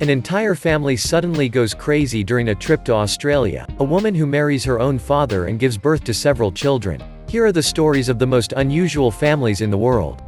An entire family suddenly goes crazy during a trip to Australia, a woman who marries her own father and gives birth to several children. Here are the stories of the most unusual families in the world.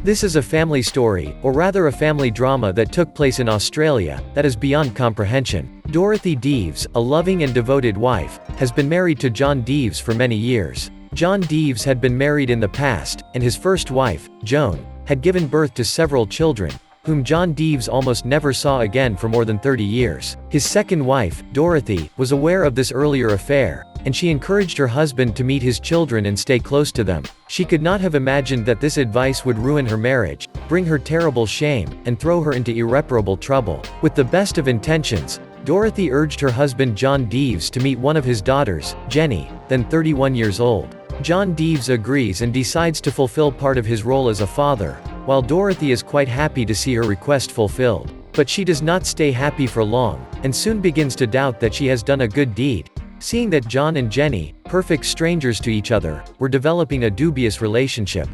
This is a family story, or rather a family drama that took place in Australia, that is beyond comprehension. Dorothy Devs, a loving and devoted wife, has been married to John Devs for many years. John Devs had been married in the past, and his first wife, Joan, had given birth to several children, whom John Devs almost never saw again for more than 30 years. His second wife, Dorothy, was aware of this earlier affair, and she encouraged her husband to meet his children and stay close to them. She could not have imagined that this advice would ruin her marriage, bring her terrible shame, and throw her into irreparable trouble. With the best of intentions, Dorothy urged her husband John Devs to meet one of his daughters, Jenny, then 31 years old. John Devs agrees and decides to fulfill part of his role as a father, while Dorothy is quite happy to see her request fulfilled. But she does not stay happy for long, and soon begins to doubt that she has done a good deed, seeing that John and Jenny, perfect strangers to each other, were developing a dubious relationship.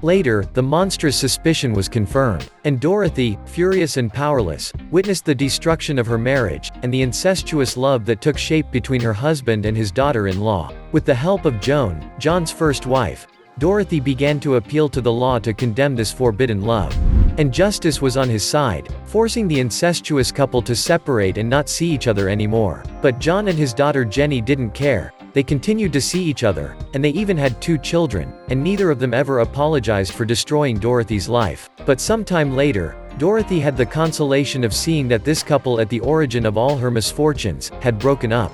Later, the monstrous suspicion was confirmed, and Dorothy, furious and powerless, witnessed the destruction of her marriage, and the incestuous love that took shape between her husband and his daughter-in-law. With the help of Joan, John's first wife, Dorothy began to appeal to the law to condemn this forbidden love. And justice was on his side, forcing the incestuous couple to separate and not see each other anymore. But John and his daughter Jenny didn't care. They continued to see each other, and they even had 2 children, and neither of them ever apologized for destroying Dorothy's life. But sometime later, Dorothy had the consolation of seeing that this couple at the origin of all her misfortunes, had broken up.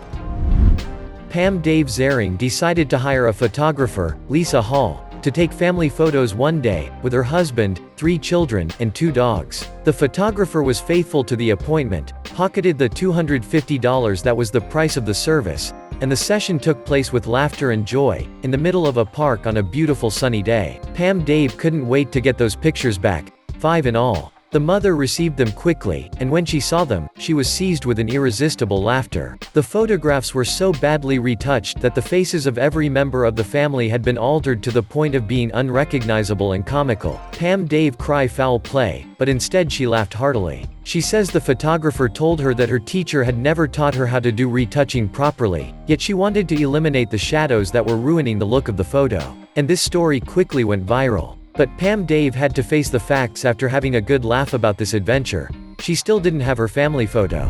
Pam Dave Zering decided to hire a photographer, Lisa Hall, to take family photos one day, with her husband, 3 children, and 2 dogs. The photographer was faithful to the appointment, pocketed the $250 that was the price of the service, and the session took place with laughter and joy, in the middle of a park on a beautiful sunny day. Pam Dave couldn't wait to get those pictures back, 5 in all. The mother received them quickly, and when she saw them, she was seized with an irresistible laughter. The photographs were so badly retouched that the faces of every member of the family had been altered to the point of being unrecognizable and comical. Pam Dave cried foul play, but instead she laughed heartily. She says the photographer told her that her teacher had never taught her how to do retouching properly, yet she wanted to eliminate the shadows that were ruining the look of the photo. And this story quickly went viral. But Pam Dave had to face the facts after having a good laugh about this adventure. She still didn't have her family photo.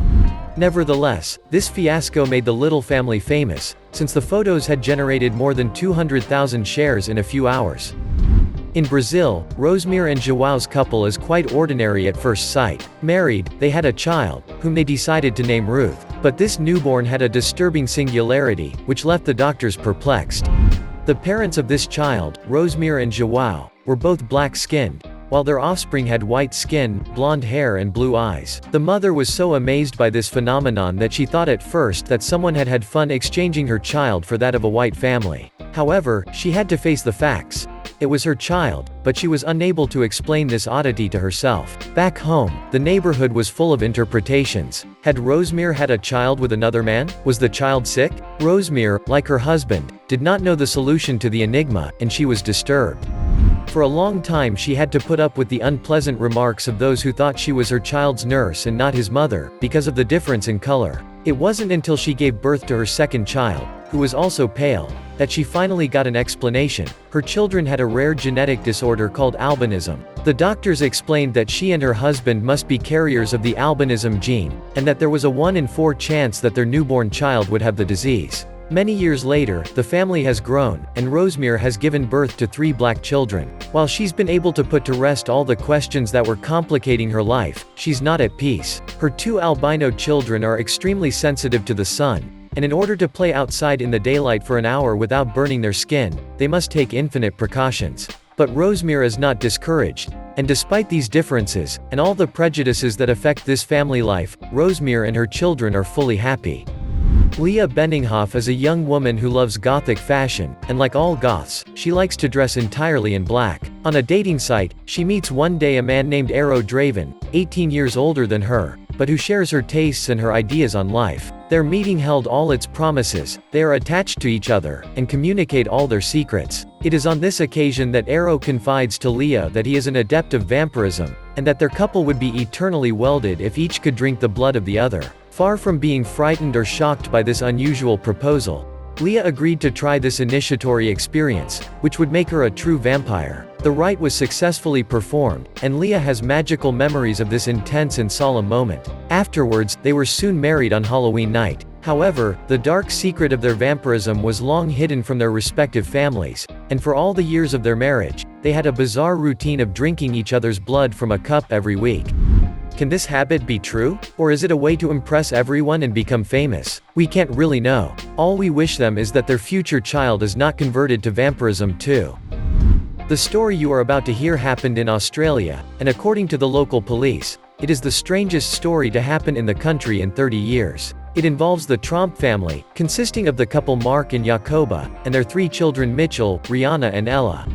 Nevertheless, this fiasco made the little family famous, since the photos had generated more than 200,000 shares in a few hours. In Brazil, Rosemary and Joao's couple is quite ordinary at first sight. Married, they had a child, whom they decided to name Ruth. But this newborn had a disturbing singularity, which left the doctors perplexed. The parents of this child, Rosemary and Joao, were both black-skinned, while their offspring had white skin, blonde hair and blue eyes. The mother was so amazed by this phenomenon that she thought at first that someone had had fun exchanging her child for that of a white family. However, she had to face the facts. It was her child, but she was unable to explain this oddity to herself. Back home, the neighborhood was full of interpretations. Had Rosemary had a child with another man? Was the child sick? Rosemary, like her husband, did not know the solution to the enigma, and she was disturbed. For a long time she had to put up with the unpleasant remarks of those who thought she was her child's nurse and not his mother, because of the difference in color. It wasn't until she gave birth to her second child, who was also pale, that she finally got an explanation. Her children had a rare genetic disorder called albinism. The doctors explained that she and her husband must be carriers of the albinism gene, and that there was a 1 in 4 chance that their newborn child would have the disease. Many years later, the family has grown, and Rosemary has given birth to 3 black children. While she's been able to put to rest all the questions that were complicating her life, she's not at peace. Her 2 albino children are extremely sensitive to the sun, and in order to play outside in the daylight for an hour without burning their skin, they must take infinite precautions. But Rosemary is not discouraged, and despite these differences, and all the prejudices that affect this family life, Rosemary and her children are fully happy. Leah Benninghoff is a young woman who loves gothic fashion, and like all goths, she likes to dress entirely in black. On a dating site, she meets one day a man named Arrow Draven, 18 years older than her, but who shares her tastes and her ideas on life. Their meeting held all its promises, they are attached to each other, and communicate all their secrets. It is on this occasion that Arrow confides to Leah that he is an adept of vampirism, and that their couple would be eternally welded if each could drink the blood of the other. Far from being frightened or shocked by this unusual proposal, Leah agreed to try this initiatory experience, which would make her a true vampire. The rite was successfully performed, and Leah has magical memories of this intense and solemn moment. Afterwards, they were soon married on Halloween night. However, the dark secret of their vampirism was long hidden from their respective families, and for all the years of their marriage, they had a bizarre routine of drinking each other's blood from a cup every week. Can this habit be true? Or is it a way to impress everyone and become famous? We can't really know. All we wish them is that their future child is not converted to vampirism too. The story you are about to hear happened in Australia, and according to the local police, it is the strangest story to happen in the country in 30 years. It involves the Tromp family, consisting of the couple Mark and Jacoba, and their 3 children Mitchell, Rihanna and Ella.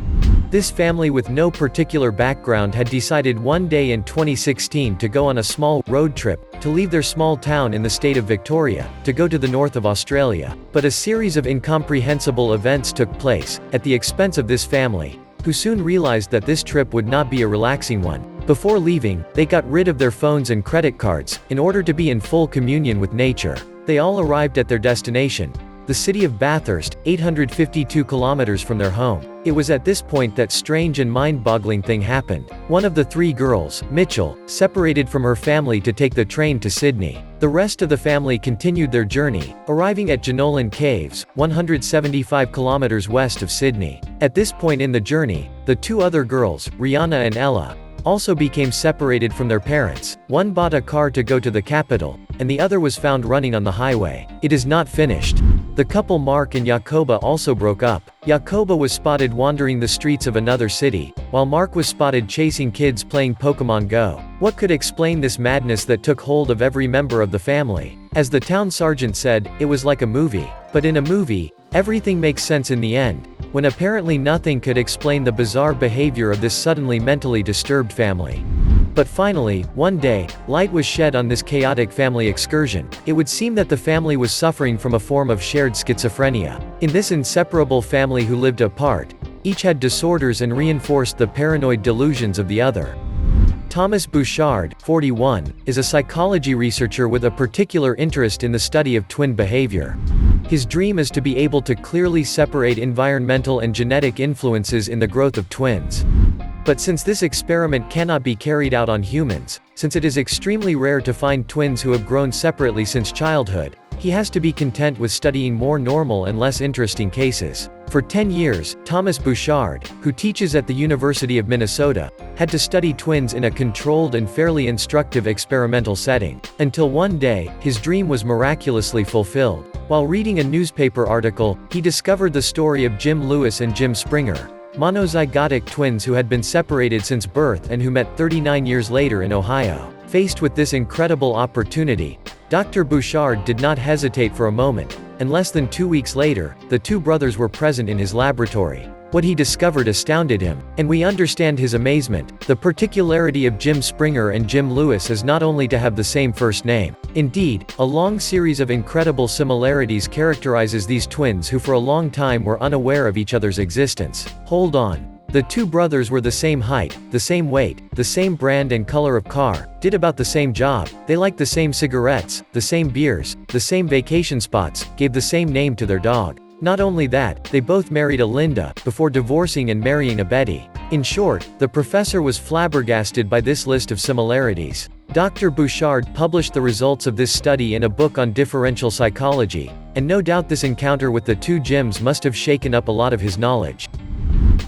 This family with no particular background had decided one day in 2016 to go on a small road trip to leave their small town in the state of Victoria, to go to the north of Australia. But a series of incomprehensible events took place, at the expense of this family, who soon realized that this trip would not be a relaxing one. Before leaving, they got rid of their phones and credit cards, in order to be in full communion with nature. They all arrived at their destination, the city of Bathurst, 852 kilometers from their home. It was at this point that strange and mind-boggling thing happened. One of the 3 girls, Mitchell, separated from her family to take the train to Sydney. The rest of the family continued their journey, arriving at Jenolan Caves, 175 kilometers west of Sydney. At this point in the journey, the 2 other girls, Rihanna and Ella, also became separated from their parents. One bought a car to go to the capital, and the other was found running on the highway. It is not finished. The couple Mark and Jacoba also broke up. Jacoba was spotted wandering the streets of another city, while Mark was spotted chasing kids playing Pokemon Go. What could explain this madness that took hold of every member of the family? As the town sergeant said, it was like a movie. But in a movie, everything makes sense in the end, when apparently nothing could explain the bizarre behavior of this suddenly mentally disturbed family. But finally, one day, light was shed on this chaotic family excursion. It would seem that the family was suffering from a form of shared schizophrenia. In this inseparable family who lived apart, each had disorders and reinforced the paranoid delusions of the other. Thomas Bouchard, 41, is a psychology researcher with a particular interest in the study of twin behavior. His dream is to be able to clearly separate environmental and genetic influences in the growth of twins. But since this experiment cannot be carried out on humans, since it is extremely rare to find twins who have grown separately since childhood, he has to be content with studying more normal and less interesting cases. For 10 years, Thomas Bouchard, who teaches at the University of Minnesota, had to study twins in a controlled and fairly instructive experimental setting, until one day, his dream was miraculously fulfilled. While reading a newspaper article, he discovered the story of Jim Lewis and Jim Springer, monozygotic twins who had been separated since birth and who met 39 years later in Ohio. Faced with this incredible opportunity, Dr. Bouchard did not hesitate for a moment, and less than 2 weeks later, the 2 brothers were present in his laboratory. What he discovered astounded him, and we understand his amazement. The particularity of Jim Springer and Jim Lewis is not only to have the same first name. Indeed, a long series of incredible similarities characterizes these twins who for a long time were unaware of each other's existence. Hold on. The 2 brothers were the same height, the same weight, the same brand and color of car, did about the same job, they liked the same cigarettes, the same beers, the same vacation spots, gave the same name to their dog. Not only that, they both married a Linda, before divorcing and marrying a Betty. In short, the professor was flabbergasted by this list of similarities. Dr. Bouchard published the results of this study in a book on differential psychology, and no doubt this encounter with the 2 Jims must have shaken up a lot of his knowledge.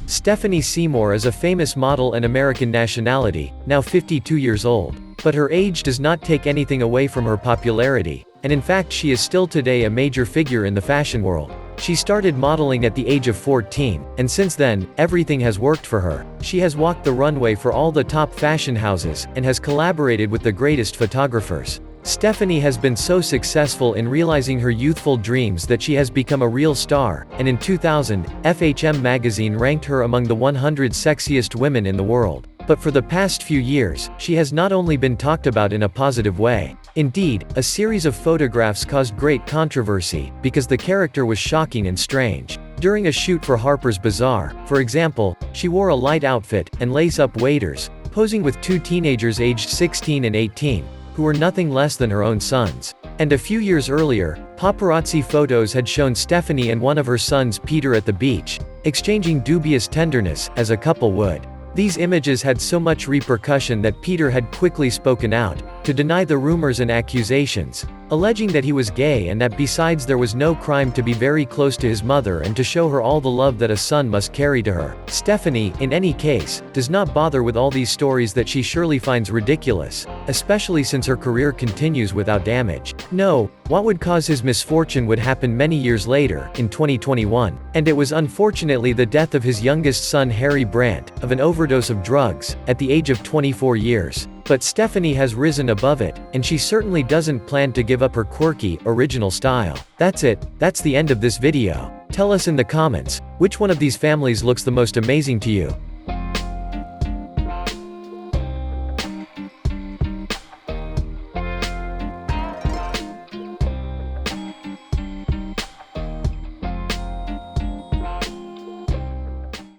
Stephanie Seymour is a famous model and American nationality, now 52 years old. But her age does not take anything away from her popularity, and in fact she is still today a major figure in the fashion world. She started modeling at the age of 14, and since then, everything has worked for her. She has walked the runway for all the top fashion houses, and has collaborated with the greatest photographers. Stephanie has been so successful in realizing her youthful dreams that she has become a real star, and in 2000, FHM magazine ranked her among the 100 sexiest women in the world. But for the past few years, she has not only been talked about in a positive way. Indeed, a series of photographs caused great controversy, because the character was shocking and strange. During a shoot for Harper's Bazaar, for example, she wore a light outfit, and lace-up waders, posing with two teenagers aged 16 and 18, who were nothing less than her own sons. And a few years earlier, paparazzi photos had shown Stephanie and one of her sons Peter at the beach, exchanging dubious tenderness, as a couple would. These images had so much repercussion that Peter had quickly spoken out, to deny the rumors and accusations, alleging that he was gay and that besides there was no crime to be very close to his mother and to show her all the love that a son must carry to her. Stephanie, in any case, does not bother with all these stories that she surely finds ridiculous, especially since her career continues without damage. No, what would cause his misfortune would happen many years later, in 2021, and it was unfortunately the death of his youngest son Harry Brandt, of an overdose of drugs, at the age of 24 years. But Stephanie has risen above it, and she certainly doesn't plan to give up her quirky, original style. That's it, that's the end of this video. Tell us in the comments, which one of these families looks the most amazing to you?